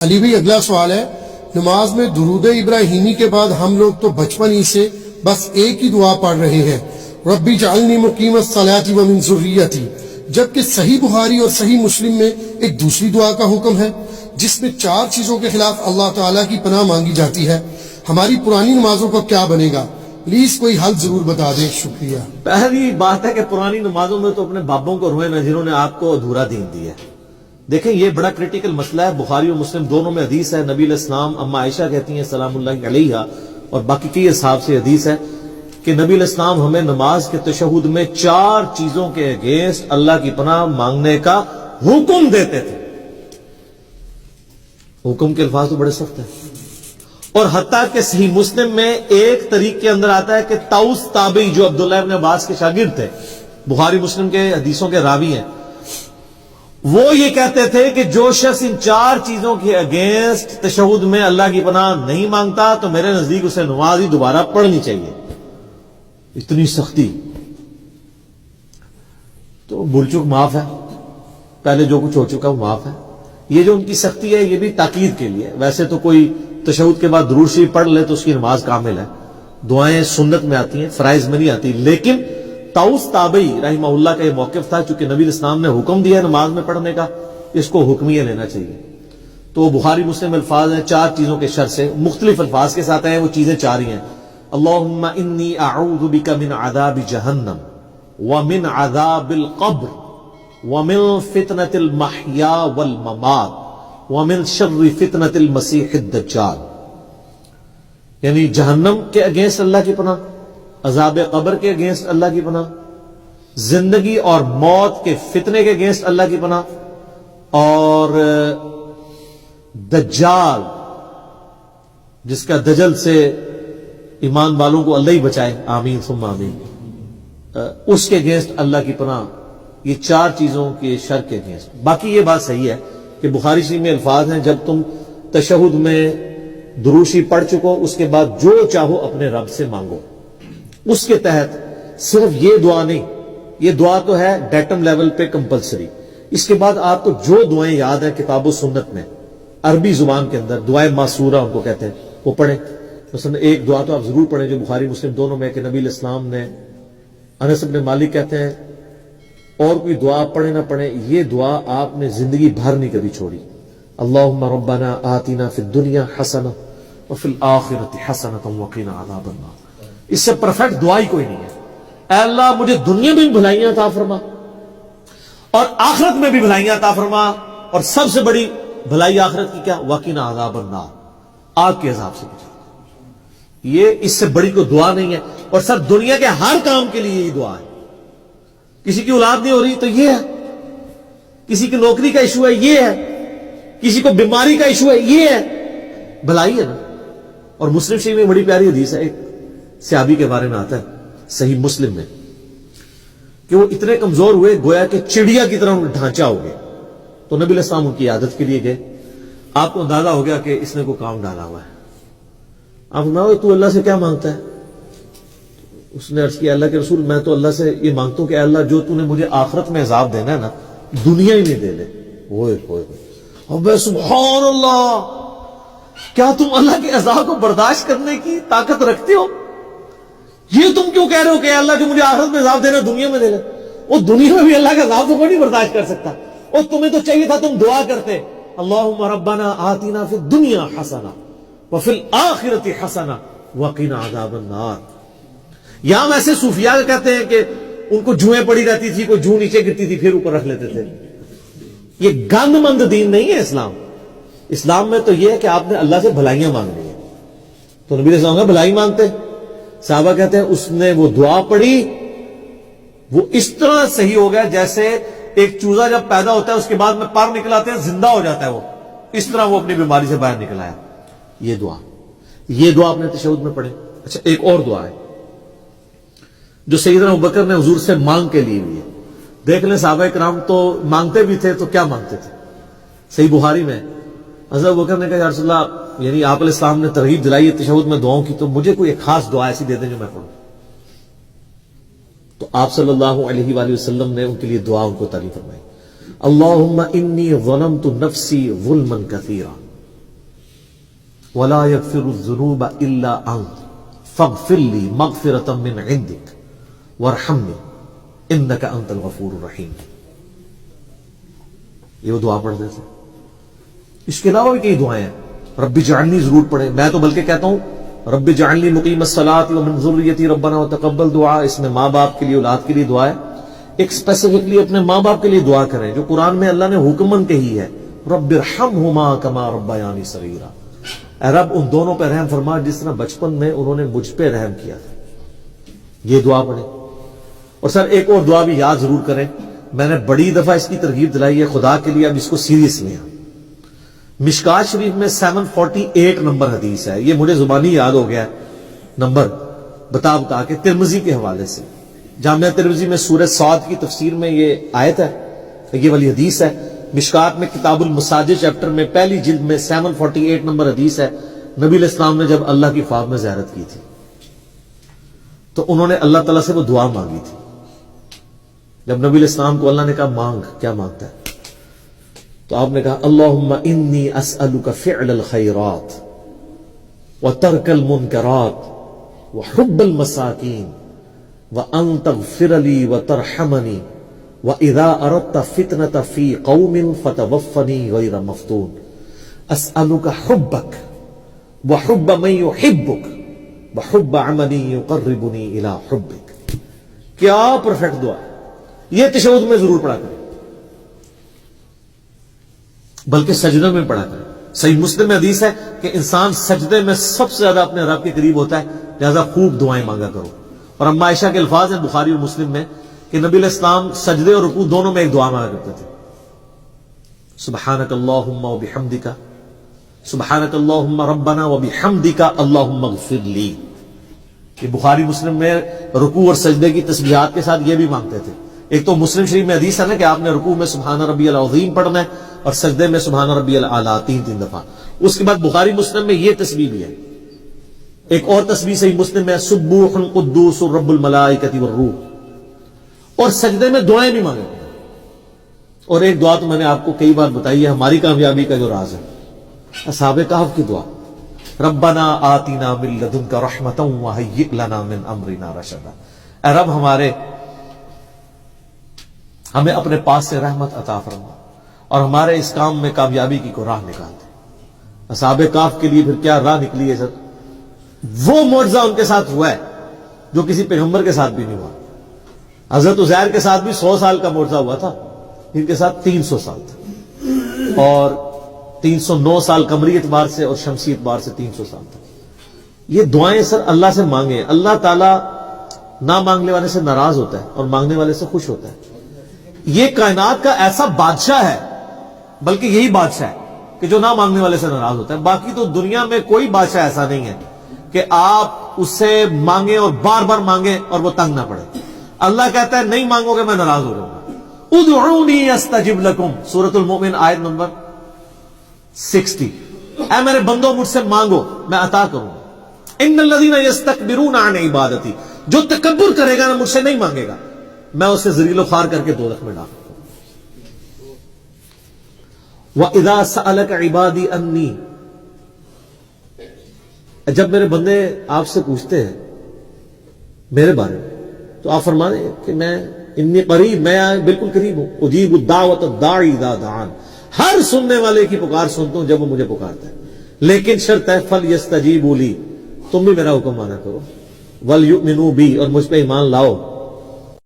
علی بھائی اگلا سوال ہے، نماز میں درود ابراہیمی کے بعد ہم لوگ تو بچپن ہی سے بس ایک ہی دعا پڑھ رہے ہیں، ربی جعلنی مقیم الصلاۃ ومن ذریتی، جبکہ صحیح بخاری اور صحیح مسلم میں ایک دوسری دعا کا حکم ہے جس میں 4 چیزوں کے خلاف اللہ تعالیٰ کی پناہ مانگی جاتی ہے۔ ہماری پرانی نمازوں کا کیا بنے گا؟ پلیز کوئی حل ضرور بتا دیں، شکریہ۔ پہلی بات ہے کہ پرانی نمازوں میں تو اپنے بابوں کو روئے نہ جنہوں نے آپ کو ادھورا دین دیا ہے۔ دیکھیں یہ بڑا کریٹیکل مسئلہ ہے، بخاری اور مسلم دونوں میں حدیث ہے، نبی علیہ السلام اما عائشہ کہتی ہیں سلام اللہ علیہا اور باقی کئی اصحاب سے حدیث ہے کہ نبی علیہ السلام ہمیں نماز کے تشہد میں 4 چیزوں کے اگینسٹ اللہ کی پناہ مانگنے کا حکم دیتے تھے۔ حکم کے الفاظ تو بڑے سخت ہیں، اور حتیٰ کہ صحیح مسلم میں ایک طریق کے اندر آتا ہے کہ طاؤس تابعی جو عبداللہ ابن عباس کے شاگرد تھے، بخاری مسلم کے حدیثوں کے راوی ہیں، وہ یہ کہتے تھے کہ جو شخص ان 4 چیزوں کے اگینسٹ تشہد میں اللہ کی پناہ نہیں مانگتا تو میرے نزدیک اسے نماز ہی دوبارہ پڑھنی چاہیے۔ اتنی سختی تو بھول چک معاف ہے، پہلے جو کچھ ہو چکا وہ معاف ہے۔ یہ جو ان کی سختی ہے یہ بھی تاکید کے لیے، ویسے تو کوئی تشہد کے بعد درود شریف پڑھ لے تو اس کی نماز کامل ہے، دعائیں سنت میں آتی ہیں، فرائض میں نہیں آتی، لیکن طاؤس تابعی رحمہ اللہ کا یہ موقف تھا چونکہ نبی اسلام نے حکم دیا نماز میں پڑھنے کا، اس کو حکمیہ لینا چاہیے۔ تو بخاری مسلم الفاظ ہیں 4 چیزوں کے شر سے، مختلف الفاظ کے ساتھ ہیں، وہ چیزیں 4 ہی ہیں۔ اللہم انی اعوذ بک من عذاب جہنم ومن عذاب القبر ومن فتنة المحیا والممات ومن شر فتنة المسیح الدجال، یعنی جہنم کے اگینسٹ اللہ کی پناہ، عذاب قبر کے اگینسٹ اللہ کی پناہ، زندگی اور موت کے فتنے کے اگینسٹ اللہ کی پناہ، اور دجال جس کا دجل سے ایمان والوں کو اللہ ہی بچائے، آمین ثم آمین، اس کے اگینسٹ اللہ کی پناہ۔ یہ 4 چیزوں کے شر کے اگینسٹ۔ باقی یہ بات صحیح ہے کہ بخاری شریف میں الفاظ ہیں جب تم تشہد میں درود شریف پڑھ چکو اس کے بعد جو چاہو اپنے رب سے مانگو۔ اس کے تحت صرف یہ دعا نہیں، یہ دعا تو ہے ڈیٹم لیول پہ کمپلسری، اس کے بعد آپ کو جو دعائیں یاد ہیں کتاب و سنت میں عربی زبان کے اندر دعائیں معصورہ ان کو کہتے ہیں، وہ پڑھیں۔ مثلا ایک دعا تو آپ ضرور پڑھیں جو بخاری مسلم دونوں میں کہ نبی علیہ السلام نے، انس بن مالک کہتے ہیں اور کوئی دعا پڑھیں نہ پڑھیں یہ دعا آپ نے زندگی بھر نہیں کبھی چھوڑی، اللہم ربنا آتنا فی الدنیا حسنہ وفی الآخرۃ حسنۃ وقنا عذاب النار۔ اس سے پرفیکٹ دعا ہی کوئی نہیں ہے۔ اے اللہ مجھے دنیا میں بھی بھلائیاں عطا فرما اور آخرت میں بھی بھلائیاں عطا فرما، اور سب سے بڑی بھلائی آخرت کی کیا؟ وقنا عذاب النار، آگ کے عذاب سے بچا۔ یہ اس سے بڑی کوئی دعا نہیں ہے، اور سب دنیا کے ہر کام کے لیے یہ دعا ہے۔ کسی کی اولاد نہیں ہو رہی تو یہ ہے، کسی کی نوکری کا ایشو ہے یہ ہے، کسی کو بیماری کا ایشو ہے یہ ہے، بھلائی ہے نا۔ اور مسلم شریف میں بڑی پیاری حدیث ہے، ایک صحابی کے بارے میں آتا ہے صحیح مسلم میں کہ وہ اتنے کمزور ہوئے گویا کہ چڑیا کی طرح ان کا ڈھانچہ ہو گیا، تو نبی علیہ السلام ان کی عادت کے لیے گئے۔ آپ کو اندازہ ہو گیا کہ اس نے کوئی کام ڈالا ہوا ہے، آپ فرمایا تو اللہ سے کیا مانگتا ہے؟ اس نے عرض کیا اللہ کے رسول میں تو اللہ سے یہ مانگتا ہوں کہ اللہ جو تو نے مجھے آخرت میں عذاب دینا ہے نا دنیا ہی میں دے لے۔ ہوئے ابے سبحان اللہ، کیا تم اللہ کے عذاب کو برداشت کرنے کی طاقت رکھتے ہو؟ یہ تم کیوں کہہ رہے ہو کہ اللہ جو مجھے آخرت میں عذاب دینا دنیا میں دے لے؟ وہ دنیا میں بھی اللہ کا عذاب تو کوئی نہیں برداشت کر سکتا، اور تمہیں تو چاہیے تھا تم دعا کرتے اللہم ربنا آتنا فی الدنیا حسنہ وفی الآخرۃ حسنہ وقنا عذاب النار۔ یہاں ایسے صوفیاء کہتے ہیں کہ ان کو جوئیں پڑی رہتی تھی، کوئی جو نیچے گرتی تھی پھر اوپر رکھ لیتے تھے۔ یہ گند مند دین نہیں ہے اسلام۔ اسلام میں تو یہ ہے کہ آپ نے اللہ سے بھلائیاں مانگنی ہے، تو نبی صلی اللہ علیہ وسلم بھلائی مانگتے، صحابہ کہتے ہیں اس نے وہ دعا پڑھی، وہ اس طرح صحیح ہو گیا جیسے ایک چوزا جب پیدا ہوتا ہے اس کے بعد میں پر نکل آتے ہیں زندہ ہو جاتا ہے، وہ اس طرح وہ اپنی بیماری سے باہر نکل آیا۔ یہ دعا اپنے تشہد میں پڑھیں۔ اچھا ایک اور دعا ہے جو سیدنا ابوبکر نے حضور سے مانگ کے لیے ہوئی ہے، دیکھ لیں صحابہ کرام تو مانگتے بھی تھے تو کیا مانگتے تھے۔ صحیح بخاری میں حضرت ابوبکر نے کہا یا رسول اللہ، یعنی آپ علیہ السلام نے ترغیب دلائی ہے تشہد میں دعاؤں کی، تو مجھے کوئی ایک خاص دعا ایسی دے دیں جو میں پڑھوں۔ تو آپ صلی اللہ علیہ وآلہ وسلم نے ان کے لیے دعا ان کو تعریف فرمائی، اللہم انی ظلمت نفسی ظلما کثیرا ولا یغفر الذنوب الا انت فاغفر لی مغفرۃ من عندک وارحمنی انک انت الغفور الرحیم. یہ وہ دعا پڑھتے تھے. اس کے علاوہ بھی کئی دعائیں ہیں. رب اجعلنی ضرور پڑھیں. میں تو بلکہ کہتا ہوں رب اجعلنی مقیم الصلاۃ ومن ذریتی ربنا وتقبل دعا. اس میں ماں باپ کے لیے اولاد کے لیے دعا ہے. ایک اسپیسیفکلی اپنے ماں باپ کے لیے دعا کریں جو قرآن میں اللہ نے حکمن کہی ہے, رب ارحمہما کما ربیانی صغیرا. اے رب ان دونوں پہ رحم فرما جس طرح بچپن میں انہوں نے مجھ پہ رحم کیا تھا. یہ دعا پڑھیں. اور سر ایک اور دعا بھی یاد ضرور کریں. میں نے بڑی دفعہ اس کی ترغیب دلائی ہے, خدا کے لیے اب اس کو سیریس لیں. مشکات شریف میں 748 نمبر حدیث ہے. یہ مجھے زبانی یاد ہو گیا ہے نمبر بتا کے, ترمذی کے حوالے سے. جامعہ ترمذی میں سورہ صاد کی تفسیر میں یہ آیت ہے, یہ والی حدیث ہے. مشکات میں کتاب المساجد چیپٹر میں پہلی جلد میں 748 نمبر حدیث ہے. نبی علیہ السلام نے جب اللہ کی خواب میں زیارت کی تھی تو انہوں نے اللہ تعالیٰ سے وہ دعا مانگی تھی. جب نبی علیہ السلام کو اللہ نے کہا مانگ, کیا مانگتا ہے, تو آپ نے کہا اللہم انی اسألک فعل الخیرات وترک المنکرات وحب المساکین وان تغفر لی وترحمنی وَإِذَا أَرَدْتَ فِتْنَةَ فِي قَوْمٍ فَتَوَفَّنِي غَيْرَ مَفْتُونٍ أَسْأَلُكَ حُبَّكَ وَحُبَّ مَن يُحِبُّكَ وَحُبَّ عَمَلٍ يُقَرِّبُنِي إِلَى حُبِّكَ. کیا پرفیکٹ دعا ہے. یہ تشہد میں ضرور پڑھا کریں, بلکہ سجدے میں پڑھا کریں. صحیح مسلم میں حدیث ہے کہ انسان سجدے میں سب سے زیادہ اپنے رب کے قریب ہوتا ہے, لہذا خوب دعائیں مانگا کرو. اور اما عائشہ کے الفاظ ہیں بخاری اور مسلم میں کہ نبی علیہ السلام سجدے اور رکوع دونوں میں ایک دعا مانگا کرتے تھے, سبحانک اللہم وبحمدک, سبحانک اللہم ربنا وبحمدک اللہم اغفر لی. یہ بخاری مسلم میں رکوع اور سجدے کی تسبیحات کے ساتھ یہ بھی مانگتے تھے. ایک تو مسلم شریف میں حدیث ہے نا کہ آپ نے رکوع میں سبحان ربی العظیم پڑھنا ہے اور سجدے میں سبحان ربی الاعلیٰ 3 دفعہ. اس کے بعد بخاری مسلم میں یہ تسبیح بھی ہے. ایک اور تسبیح صحیح مسلم میں سبوح قدوس رب الملائکۃ والروح. اور سجدے میں دعائیں بھی مانگے. اور ایک دعا تو میں نے آپ کو کئی بار بتائی ہے, ہماری کامیابی کا جو راز ہے, اصحاب کہف کی دعا, ربنا آتنا من لدنک رحمتا وہیئ لنا من امرنا رشدا. اے رب ہمیں اپنے پاس سے رحمت عطا فرما اور ہمارے اس کام میں کامیابی کی کوئی راہ نکال دے. اصحاب کہف کے لیے پھر کیا راہ نکلی ہے سر. وہ معجزہ ان کے ساتھ ہوا ہے جو کسی پیغمبر کے ساتھ بھی نہیں ہوا. حضرت عزیر کے ساتھ بھی 100 سال کا معجزہ ہوا تھا, ان کے ساتھ 300 سال تھا, اور 309 سال قمری اعتبار سے اور شمسی اعتبار سے 300 سال تھا. یہ دعائیں سر اللہ سے مانگیں. اللہ تعالیٰ نہ مانگنے والے سے ناراض ہوتا ہے اور مانگنے والے سے خوش ہوتا ہے. یہ کائنات کا ایسا بادشاہ ہے, بلکہ یہی بادشاہ ہے کہ جو نہ مانگنے والے سے ناراض ہوتا ہے. باقی تو دنیا میں کوئی بادشاہ ایسا نہیں ہے کہ آپ اس سے مانگیں اور بار بار مانگیں اور وہ تنگ نہ پڑے. اللہ کہتا ہے نہیں مانگو گے میں ناراض ہو جاؤں گا. ادعونی استجب لکم, سورۃ المؤمن آیت نمبر 60. اے میرے بندو مجھ سے مانگو میں عطا کروں گا. ان الذین یستکبرون عن عبادتی, جو تکبر کرے گا نا مجھ سے نہیں مانگے گا, میں اسے ذلیل و خوار کر کے دوزخ میں ڈالوں گا. وَإِذَا سَأَلَكَ عِبَادِي أَنِّي, جب میرے بندے آپ سے پوچھتے ہیں میرے بارے میں تو آپ فرمانے کہ میں انی قریب, میں بالکل قریب ہوں. اجیب الدعوۃ الداعی اذا دعان, ہر سننے والے کی پکار سنتا ہوں جب وہ مجھے پکارتا ہے. لیکن شرط ہے فلیستجیبوا لی, تم بھی میرا حکم مانا کرو, ولیؤمنوا بی, اور مجھ پہ ایمان لاؤ.